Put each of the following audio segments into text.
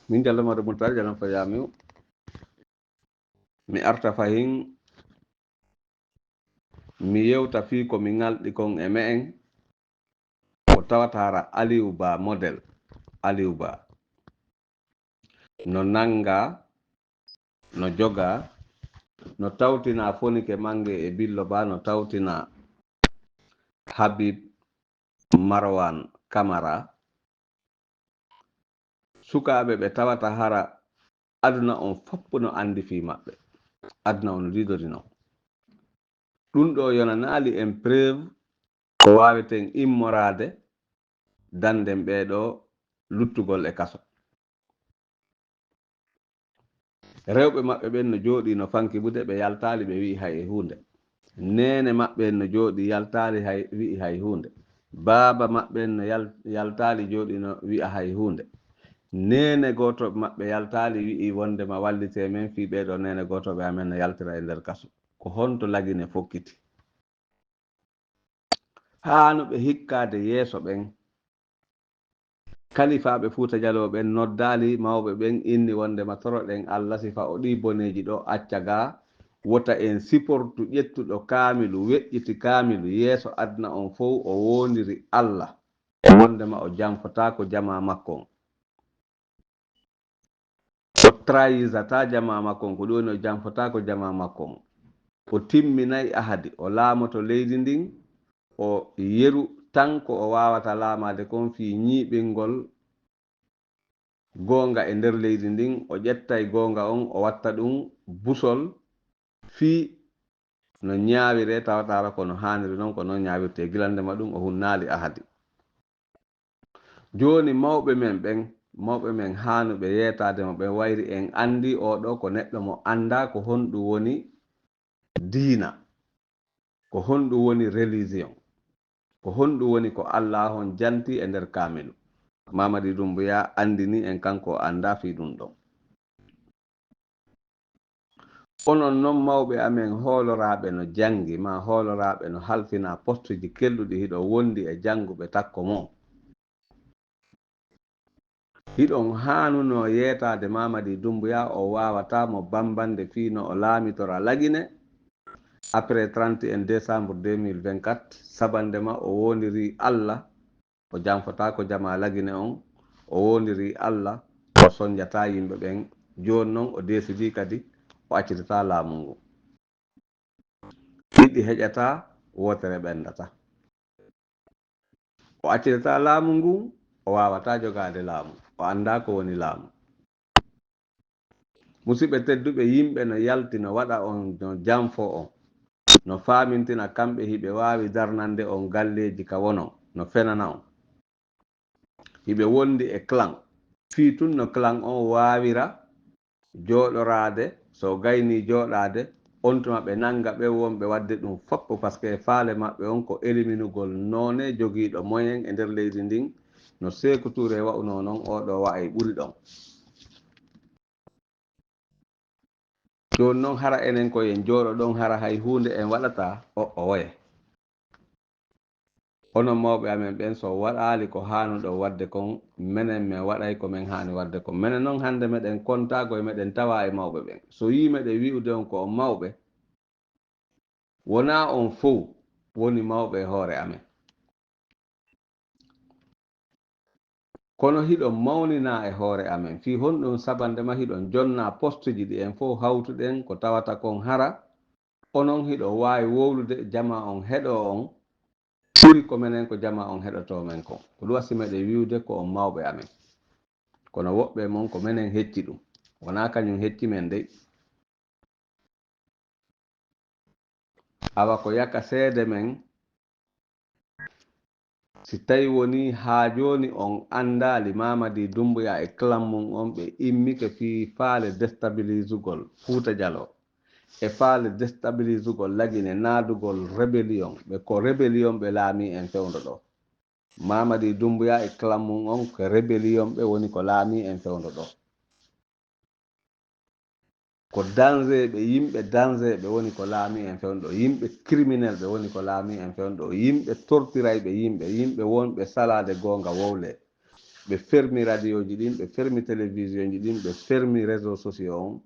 min jallamade mutare jalan fa yami mi arta fahin mi yewta fi ko mi ngaldi kon e me'en ko tawatara Aliou Ba model Aliou Ba no nanga no joga no tawtina fonike mange e Billo Ba no tawtina Habib Marwan Camara sukaɓe ɓe tawata hara aduna on foppu no andi fi maɓɓe aduna on ridori non ɗum ɗo yona naali en preuve ko waweten immorade danden ɓeɗo luttugol e kaso rewɓe maɓɓe ɓen no jooɗi no fanki ɓude ɓe yaltali ɓe wi'i hay e hunde nene maɓɓe no jooɗi yaltali hay wi'i hay hunde baaba maɓɓe no yaltali jooɗi no wi'a hay hunde nene gotoɓe maɓɓe yaltali wi'i wondema wallite men fi ɓeɗo nene gotoɓe amen no yaltira e nder kaso ko honto lagine fokkiti hanuɓe hikkade yeeso ɓen kalifaɓe Fuuta Jallo ɓen noddali mawɓe ɓen inni wondema toroɗen Allah sifa o ɗi boneji ɗo acca ga wota en siportu ƴettuɗo kaamilu weƴƴiti kaamilu yeeso aduna on fof o wondiri Allah wondema o janfotako jama makko o trahissata jama makko ko ɗoni o janfotako jama makko o timminayi ahadi o laamoto leydi ndin o yeru tan ko o wawata laamade kon fi ñiiɓingol gonga e nder leydi ndin o ƴettay gonga on o watta ɗum busol fi no ñaawire tawatara kono haniri noon ko noon ñaawirte gilandema ɗum o hunnaali ahadi joni mawɓe men hanuɓe yeetademo ɓen wayri en andi oɗo ko neɗɗo mo anda ko honɗum woni diina ko honɗum woni religion ko honɗum woni ko Allah on janti e nder kamilu Mamady Doumbouya andini en kanko anda fi ɗum ɗon onon noon mawɓe amen hooloraɓe no jangi ma hooloraɓe no halfina poste ji kelluɗi hiɗo wondi e janguɓe takko mo hiɗon hanuno yeetade Mamady Doumbouya o wawata mo bambande fino o laamitora lagine après 31 décembre 2024 sabandema o wondiri Allah o janfotako jama lagine on o wondiri Allah o soñjata yimɓe ɓen joni noon o desidi kadi o accitata laamu ngu ɗiɗi heƴata wotere ɓendata o accitata laamu ngu o wawata jogade laamu o anda ko woni laamu musidɓe tedduɓe yimɓe no yalti no waɗa on no janfo on no famintina kamɓe hiɓe wawi darnande on galleji ka wonon no fenana on hiɓe wondi e clan fi tun no clan on wawira jooɗorade so gayni jooɗade on tuma ɓe nanga ɓe wonɓe wadde ɗum foppo par ce que faale maɓɓe on ko éliminugol noone jogiiɗo moyen e nder leydi ndin no Sékou Touré wa'uno noon oɗo wa'ay ɓuri ɗon joni noon hara enen koyen jooɗo ɗon hara hay hunde en waɗata o woye onon mawɓe amen ɓen so waɗali ko hanuɗo wadde kon minen min waɗay ko min hani wadde kon minen noon hande meɗen kontago e meɗen tawa e mawɓe ɓen so yimeɗe wi'ude on ko on mawɓe wona on fof woni mawɓe e hoore amen kono hiɗon mawnina e hoore amen fi honɗum sabandema hiɗon jonna poste ji ɗi en fof hawtuɗen ko tawata kon hara onon hiɗo wawi wowlude jama on heɗo on ɓuri ko minen ko jama on heɗoto men kon ko ɗum wasi meɗe wiwde ko on mawɓe amen kono woɓɓe mon ko minen hecci ɗum wona kañum hecci men dey awa ko yaka seede men si tawi woni ha joni on andali Mamady Doumbouya e clan mum on ɓe immike fi faale déstabilisugol Fuuta Jallo e faale déstabilisugol lagine naadugol rébellion ɓe ko rébellion ɓe laami en fewndo ɗo Mamady Doumbouya e clan mum on ko rébellion ɓe woni ko laami en fewndo ɗo ko danger ɓe yimɓe danger ɓe woni ko laami en fewndo yimɓe criminel ɓe woni ko laami en fewndo yimɓe tortiray ɓe yimɓe wonɓe salade gonga wowle ɓe fermi radio ji ɗin ɓe fermi télévision ji ɗin ɓe fermi réseau sociaux on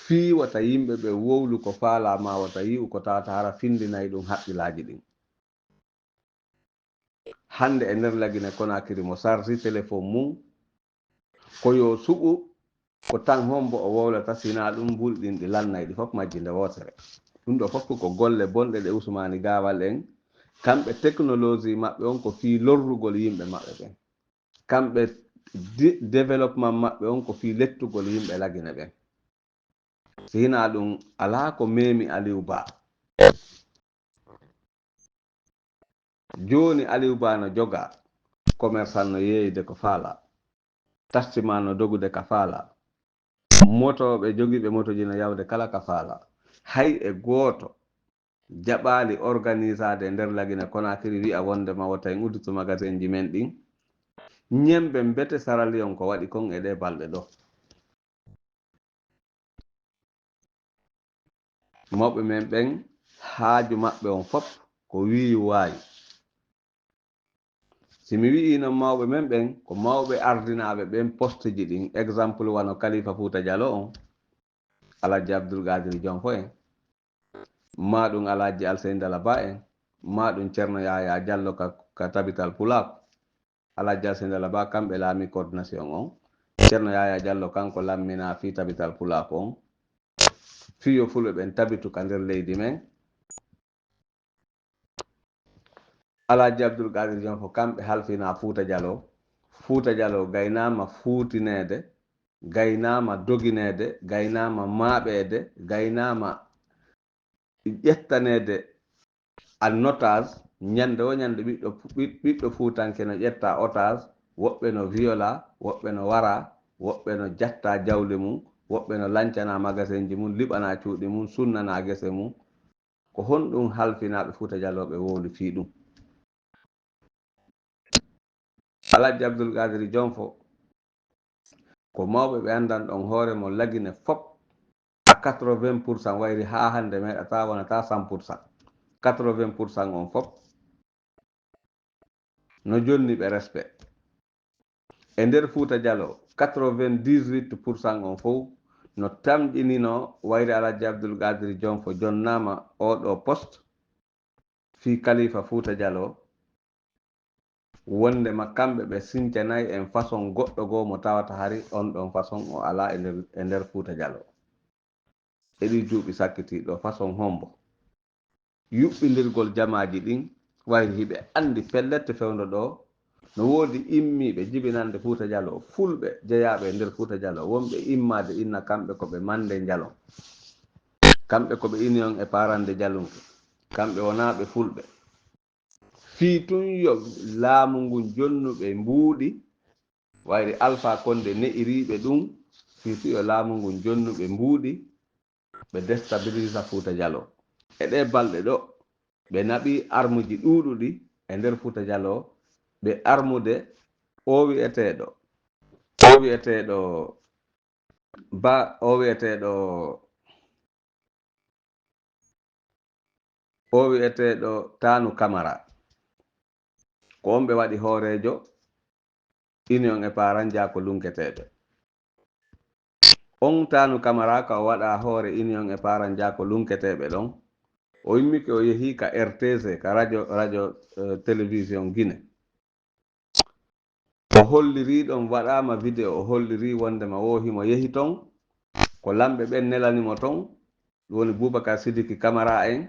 fii wata yimɓe ɓe wowlu ko faalama wata yi'u ko tawata hara findinayi ɗum haɓɓilaaji ɗin hande e nder lagine Conakry mo sarsi téléphone mum ko yo suɓu ko tan hombo o wowlata sina ɗum mbuɗi ɗin ɗi lannay ɗi fof majji nde wotere ɗum ɗo fof ko golle bonɗe ɗe Ousmani Gawal en kamɓe technologie maɓɓe on ko fii lorrugol yimɓe maɓɓe ɓen kamɓe développement maɓɓe on ko fii lettugol yimɓe lagine ɓen sina ɗum ala ko memi Aliou Ba joni Aliou Ba no joga commerçant no yeeyde ko faala taxima no dogude ka faala moto ɓe jogiiɓe motoji no yawde kala ka faala hay e gooto jaɓaali organisade nder lagine Conakry wi'a wondema wota en udditu magasin ji men ɗin ñemɓe mbete Sierra Leone ko waɗi kon e ɗe balɗe ɗo mawɓe men ɓen haaju maɓɓe on fof ko wiyu waayi simi wi'i no mawɓe men ɓen ko mawɓe ardinaɓe ɓen poste ji ɗin exemple wano Kalifa Fouta Diallo on Alaji Abdoul Gadiri Jonfo en ma ɗum Alaji Alseyni Dala Ba en ma ɗum Ceerno Yaya Diallo ka tabital Pulako Alaji Alseyni Dala Ba kamɓe laami coordination on Ceerno Yaya Diallo kanko lammina fi tabital Pulako on fiyo fulɓe ɓen tabitu ka nder leydi men Alaji Abdoul Gadiri Jonfo kamɓe halfina Fouta Diallo gaynama fuutinede gaynama doginede gaynama maaɓede gaynama ƴettanede an otage ñande o ñande ɓiɗɗo fuutanke no ƴetta otage woɓɓe no viola woɓɓe no wara woɓɓe no jatta jawle mum woɓɓe no lancana magasin ji mum liɓana cuuɗi mum sunnana gese mum ko honɗum halfinaɓe Fouta Dialloɓe wowli fii ɗum Alaji Abdoul Gadiri Jonfo ko mawɓe ɓe andan ɗon hoore mo lagine fop a 80% wayri ha hande meɗata wonata 100% 80% on fof no jonni ɓe respect e nder Fouta Diallo 98% on fof no tamƴinino wayri Alaji Abdoul Gadiri Jonfo jonnama oɗo poste fi Kalifa Fouta Diallo wondema kamɓe ɓe sincanayi en façon goɗɗo goo mo tawata hari on ɗon façon o ala e nder Fouta Diallo eɗi duuɓi sakkitiɗo façon hombo yuɓɓidirgol jamaji ɗin wayri hiɓe andi pellette fewndo ɗo no woodi immiɓe jibinande Fouta Diallo fulɓe jeeyaɓe e nder Fouta Diallo wonɓe immade inna kamɓe koɓe mande Diallo kamɓe koɓe union e parande Dialunke kamɓe wonaɓe fulɓe fii tun yo laamu ngun jonnuɓe mbuuɗi wayri Alpha Condé ne'iriɓe ɗum fii tun yo laamu ngun jonnuɓe mbuuɗi ɓe déstabilisa Fouta Diallo e ɗe balɗe ɗo ɓe naɓi armuji ɗuuɗuɗi e nder Fouta Diallo ɓe armude o wi'eteɗo Tanu Camara ko on ɓe waɗi hoorejo union e paran jako lunketeɓe on Tanu Camara ka o waɗa hoore union e paran jako lunketeɓe ɗon o yimmike o yehi ka RTC ka radio télévision Guinée o holliri ɗon waɗama vidéo o holliri wondema wohimo yehi ton ko lamɓe ɓen nelanimo ton woni Boubacar Sidiki Camara en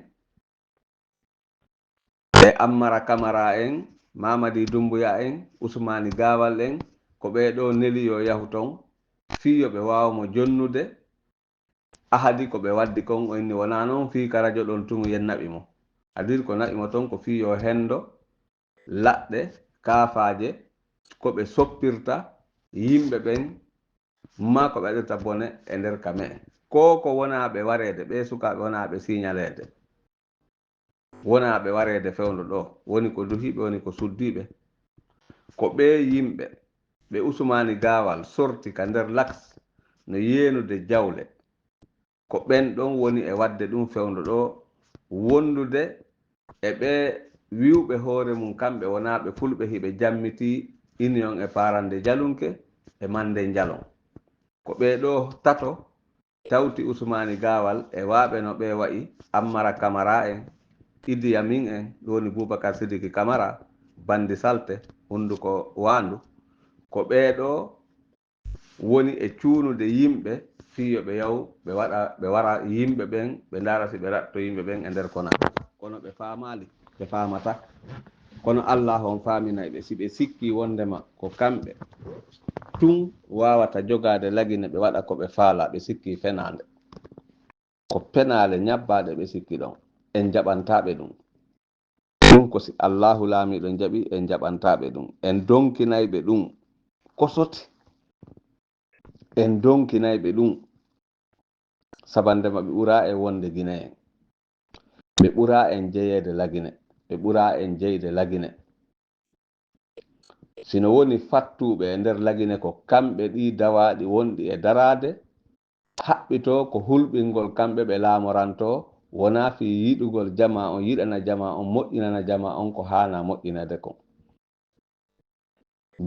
e Ammara Camara en Mamadi Doumbouya en Ousmani Gawal en ko ɓeɗo neli yo yahu ton fii yoɓe wawamo jonnude ahadi ko ɓe waddi kon o inni wona noon fii ka radio ɗon tun yen naɓi mo adir ko naɓimo ton ko fii yo hendo laɗɗe kaafaje ko ɓe soppirta yimɓe ɓen ma ko ɓe waɗirta bone e nder kame en ko wonaɓe warede ɓe sukaɓe wonaɓe signalede wonaɓe warede fewndo ɗo woni ko duhiɓe woni ko suddiɓe ko ɓe yimɓe ɓe Ousmani Gawal sorti ka nder l'axe no yeenude jawle ko ɓen ɗon woni e wadde ɗum fewndo ɗo wondude e ɓe wiwɓe hoore mum kamɓe wonaɓe fulɓe hiɓe jammiti union e parande jalunke e mande jalon ko ɓeɗo tato tawti Ousmani Gawal e waaɓe no ɓe wa'i Ammara Camara en Idi Amin en ɗum woni Boubacar Sidiki Camara bandi salte hunduko wandu ko ɓeɗo woni e cuunude yimɓe fiyo ɓe yaw ɓe wara yimɓe ɓen ɓe ndara si ɓe ratto yimɓe ɓen e nder kona kono ɓe famali ɓe famata kono Allah on faminay ɓe si ɓe sikki wondema ko kamɓe tun wawata jogade lagine ɓe waɗa ko ɓe faala ɓe sikki fenade ko penale ñabbaɗe ɓe sikki ɗon en jaɓantaɓe ɗum ɗum ko si Allahu laamiɗo jaɓi en jaɓantaɓe ɗum en donkinayɓe ɗum ko soti en donkinayɓe ɗum sabandema ɓe ɓura e wonde Guinée en ɓe ɓura en jeyede lagine ɓe ɓura en jeyde lagine sino woni fattuɓe e nder lagine ko kamɓe ɗi dawaɗi wonɗi e darade haɓɓito ko hulɓingol kamɓe ɓe laamoranto wona fi yiɗugol jama on yiɗana jama on moƴƴinana jama on ko hana moƴƴinade kon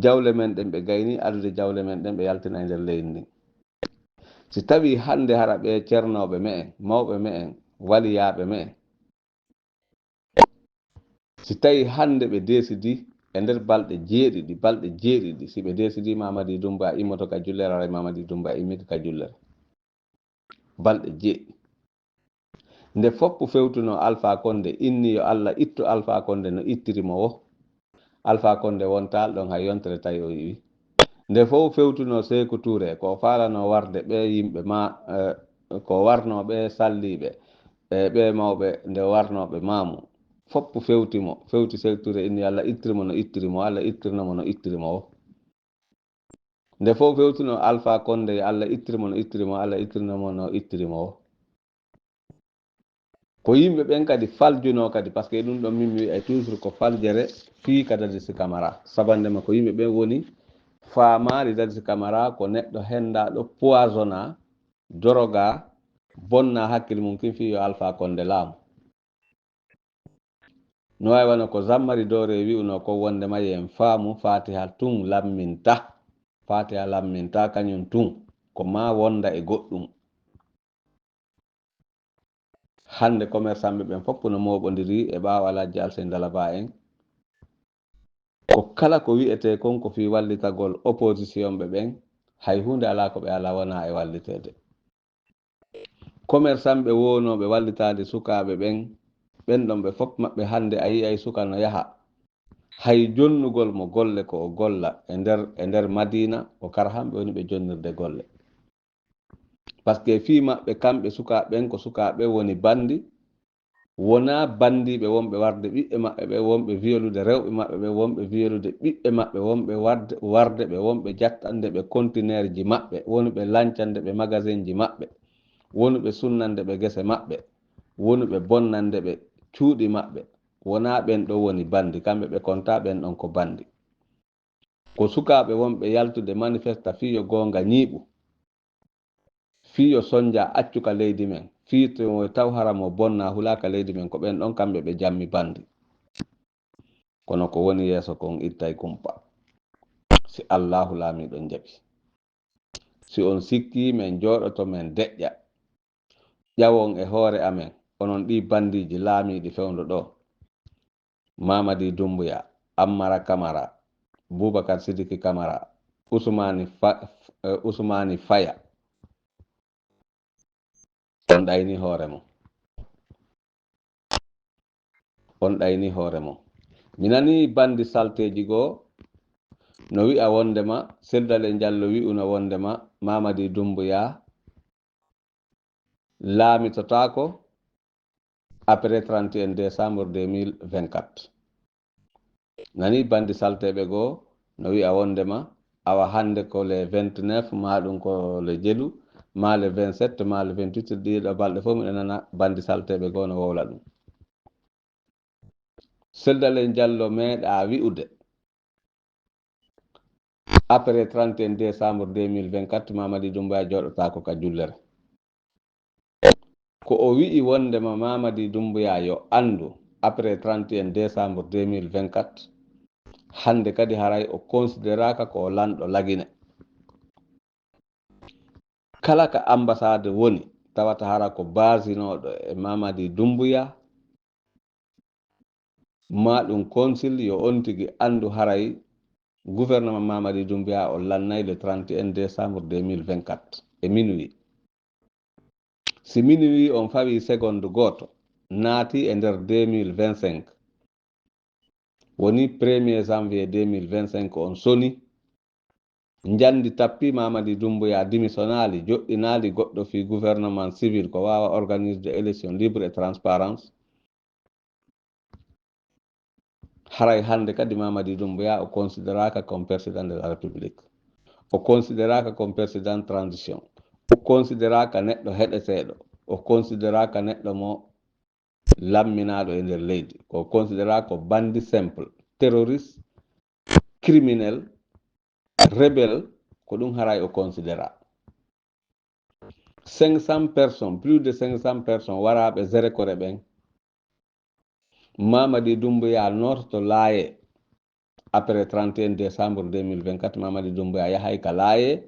jawle men ɗen ɓe gayni adude jawle men ɗen ɓe yaltina e nder leydi ndi si tawi hande hara ɓe ceernoɓe me'en mawɓe me'en waliyaɓe me'en si tawi hande ɓe desidi e nder balɗe jeeɗiɗi si ɓe desidi Mamadi Doumbouya immoto ka jullere ara Mamadi Doumbouya immito ka jullere balɗe jeeɗiɗi nde foppu fewtuno Alpha Condé inni yo Allah ittu Alpha Condé no ittirimo wo Alpha Condé wontal ɗon hay yontere tawi o yiwi nde fof fewtuno Sékou Touré ko falano warde ɓe yimɓe ma ko warnoɓe salliɓe ɓe mawɓe nde warnoɓe maamu foppu fewti Sékou Touré inni Allah ittirimo no ittirimo Allah ittirnomo no ittirimo o nde fof fewtuno Alpha Condé Allah ittirimo no ittirimo Allah ittirnomo no ittirimo o ko yimɓe ɓen kadi faljuno kadi par ce que ɗum ɗon min mi wi'ay toujours ko faljere fii ka Dadisi Camara sabandema ko yimɓe ɓen woni faamari Dadisi Camara ko neɗɗo hendaɗo poisonna doroga bonna hakkille mum kin fiyo Alpha Condé laamu no wawi wano ko zammari doore wi'uno ko wondema yen faamu Fatiha tun lamminta Fatiha lamminta kañum tun ko ma wonda e goɗɗum hande commerçant ɓen fof no moɓodiri e ɓaawo Alhaji Alsen Dalaba en ko kala ko wi'ete kon ko fi wallitagol opposition ɓe ɓen hay hunde ala ko ɓe ala wona e wallitede commerçant ɓe wonoɓe wallitade sukaɓe ɓen ɗon ɓe fof maɓɓe hande a yiyay suka no yaha hay jonnugol mo golle ko o golla e nder Madina o kara hamɓe woni ɓe jonnirde golle par ce que fi maɓɓe kamɓe sukaɓen ko sukaɓe woni bandi wona bandiɓe wonɓe warde ɓiɓɓe maɓɓe ɓe wonɓe violude rewɓe maɓɓe ɓe wonɓe violude ɓiɓɓe maɓɓe wonɓe warde ɓe wonɓe jattande ɓe conteneur ji maɓɓe wonɓe lancande ɓe magasin ji maɓɓe wonɓe sunnande ɓe gese maɓɓe wonɓe bonnande ɓe cuuɗi maɓɓe wona ɓen ɗo woni bandi kamɓe ɓe konta ɓen ɗon ko bandi ko sukaɓe wonɓe yaltude manifesta fiyo gonga ñiiɓu fiyo sonja accuka leydi men fiito taw haramo bonna hulaka leydi men ko ɓen ɗon kamɓe ɓe jammi bandi kono ko woni yeeso kon ittay kumpa si Allahu laamiɗon jaɓi si on sikki men jooɗoto men deƴƴa ƴawon e hoore amen onon ɗi bandiji laamiɗi fewndo ɗo Mamadi Doumbouya Ammara Camara Boubacar Sidiki Camara Ousmani Faya on ɗayni hoore mon mi nani bandi salteji goo no wi'a wondema Seldal Diallo wi'uno wondema Mamadi Doumbouya laamitotako après 31 décembre 2024 nani bandi salteɓe goo no wi'a wondema awa hande ko le 29 ma ɗum ko le jeelu ma le 27 ma le 28 ɗiɗo balɗe fof miɗo nana bandi salteɓe goo no wowla ɗum Seldal Diallo meeɗa wi'ude après 31 décembre 2024 Mamadi Doumbouya jooɗotako ka jullere ko o wi'i wondema Mamadi Doumbouya yo andu après 31 décembre 2024 hande kadi haray o consideraka ko lanɗo lagine. Kala ka ambassade woni tawata hara ko basinoɗo e Mamadi Doumbouya ma ɗum consul yo on tigi andu haray gouvernement Mamadi Doumbouya o lannay le 31 décembre 2024 e minuit. Si minuit on fawi seconde goto naati e nder 2025 woni 1er janvier 2025 on soni njandi tappi Mamadi Doumbouya démissionnali joɗɗinali goɗɗo fi gouvernement civil ko wawa organiser des élections libre et transparence. Haray hande kadi Mamadi Doumbouya o consideraka comme président de la république, o consideraka comme président transition, o consideraka neɗɗo heɗeteɗo, o consideraka neɗɗo mo lamminaɗo e nder leydi, ko considéraka ko bandi simple, terroriste, criminel, rebelle, ko ɗum haray o considéra. 500 personnes, plus de 500 personnes waraɓe zere kore ɓen Mamadi Doumbouya norto laaye après 31 décembre 2024 Mamadi Doumbouya yahay ka laaye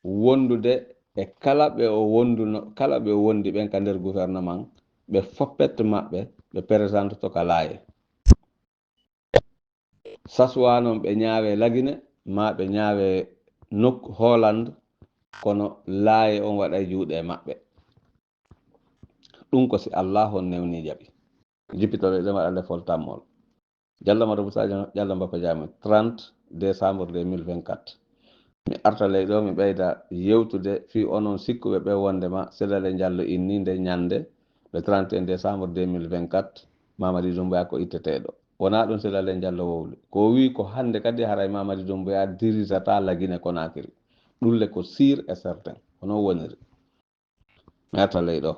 wondude e kala ɓe o wonduno kala ɓe o wondi ɓen ka nder gouvernement ɓe foppette maɓɓe ɓe présente to ka laaye saswa noon ɓe ñaawe lagine ma ɓe ñaawe nokku Holland kono laaye on waɗay juuɗe maɓɓe. Ɗum ko si Allah on newni jaɓi jippitoɓe ɗe waɗa lefol tammol Diallo Madou Sadio Diallo Bappa Diame 30 décembre 2024 mi arta ley ɗo mi ɓeyda yewtude fi onon sikkuɓe ɓe wondema Selele Diallo inni nde ñande le 31 décembre 2024 Mamadi Doumbouya ko itteteɗo wona ɗum Selele Diallo wowli ko wi ko hande kadi haray Mamadi Doumbouya dirisata lagine Conakry ɗulle ko sûr et certain hono woniri mi arta ley ɗo